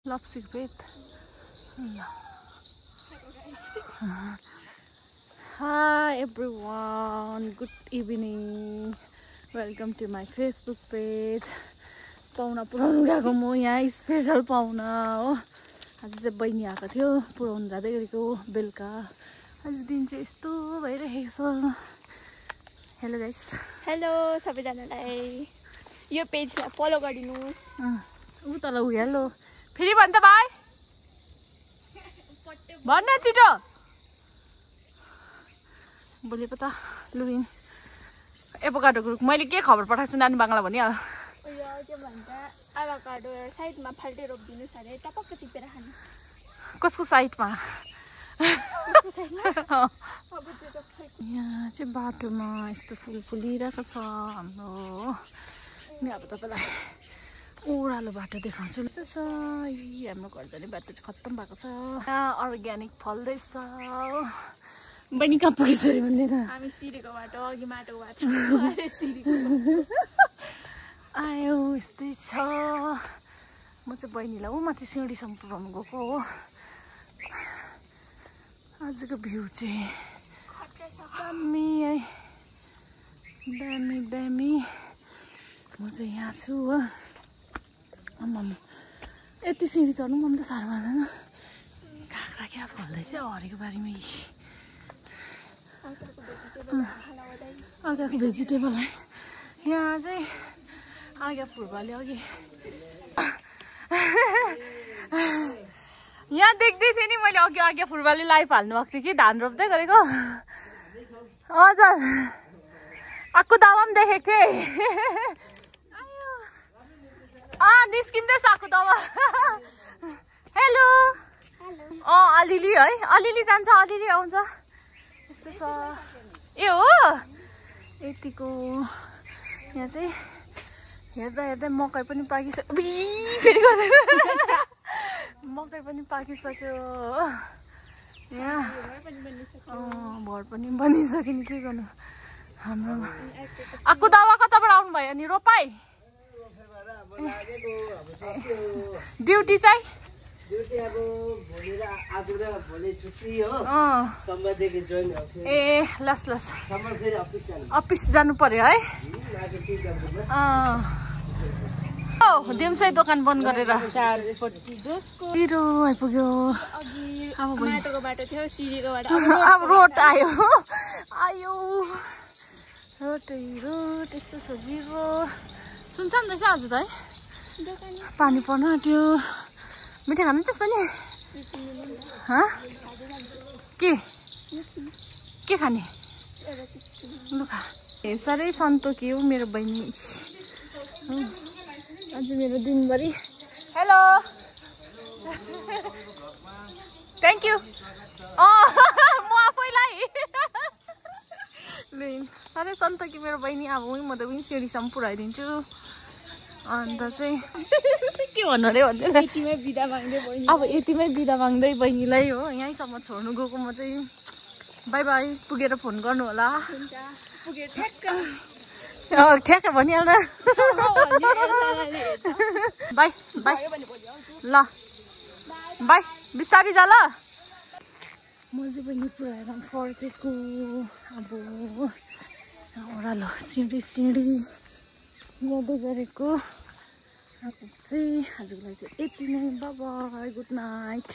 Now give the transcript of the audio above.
Lopsik bed. Hi everyone, good evening. Welcome to my Facebook page. पाउना पुराउनु गएको म यहाँ special पाउना हो। आज चाहिँ बहिनी आएको थियो पुराउनु जाँदै गरेको बेलुका। आज दिन चाहिँ यस्तो भइरहेको छ। Hello guys. हेलो सबैजनालाई यो पेजलाई फलो गरिदिनुस्। उ तल उ हेलो फेरि भन्छ भाइ भन्न छिटो बोले पता लुइन एभोकाडो ग्रुप मैले के खबर पठाएको छु नानी बाङ्ला भनिहाल यो के भन्छ एभोकाडो साइडमा फाल्टे रोप्दिनुस् अरे टपक्क टिपेर खानु कसको साइडमा कसको साइडमा अब त्यो त यहाँ चाहिँ बाटोमा यस्तो फुल फुलिरहेको छ हाम्रो नि अब तपाईलाई ओह्रालो बाटो देखाउँछु हाम्रो घर जाने बाटो चाहिँ खत्तम भएको छ यहाँ अर्ग्यानिक फल्दैछ बहिनी कहाँ पुगिसक्यो भन्ने त हामी सिरेको बाटो अघि माटो बाटो आयो यस्तै छ म चाहिँ बहिनीलाई ऊ माथि सिँढीसम्म पुऱ्याउनु गएको हो आजको भ्यू चाहिँ खतरा छ दामी है दामी दामी म चाहिँ यहाँ छु हो आम्मा यति सिँढी चढ्नु पनि त साह्रो मान्दैन काँक्रा क्या फल्दैछ हरेको बारीमा अर्काको भेजिटेबल है यहाँ चाहिँ आगे फुर्बाले अघि यहाँ देख्दै थिएँ नि मैले अघि आगे फुर्बाले लाइफ हाल्नु भएको थियो कि धान रोप्दै गरेको हजुर आक्कु दावा पनि देखेको थिएँ निस्किँदैछ आएको दावा हेलो अलिअलि है अलिअलि जान्छ अलिअलि आउँछ यस्तो छ ए हो यतिको यहाँ चाहिँ हेर्दा हेर्दै मकै पनि पाकिसक्यो फेरि गर्दै मकै पनि पाकिसक्यो यहाँ भर पनि बनिसक्यो नि के गर्नु हाम्रोमा आएको दावा कताबाट आउनु भयो नि रोपाई ड्युटी चाहिँ ए लस लस अफिस जानु पर्यो है दिउँसै दोकान बन्द गरेर पिरो आइपुग्यो माटोको बाटो थियो सिरेको बाटो अब रोड आयो आयो रोटै रोड यस्तो छ जिरो सुनसान रहेछ आज त है पानी पर्न आँट्यो मिठाई खानु त्यस पनि के खाने लुखा साह्रै सन्तोकी हो मेरो बहिनी आज मेरो दिनभरि हेलो थ्याङ्क यू म आफैलाई साह्रै सन्तोकी मेरो बहिनी अब म त उही सिँढीसम्म पुऱ्याइदिन्छु अन्त चाहिँ के भन्नु अरे भन्दैन यतिमै बिदा माग्दै बहिनी अब यतिमै बिदा माग्दै बहिनीलाई हो यहीँसम्म छोड्नु गएको म चाहिँ बाई बाई पुगेर फोन गर्नु होला ठ्याक्क भनिहाल्न बाई बाई ल बाई बिस्तारै जा ल म चाहिँ बहिनी पुऱ्याएर फर्केको अब ओह्रालो सिँढी सिँढी जाँदै गरेको अब चाहिँ आजको लागि चाहिँ यति नै बाई बाई गुड नाइट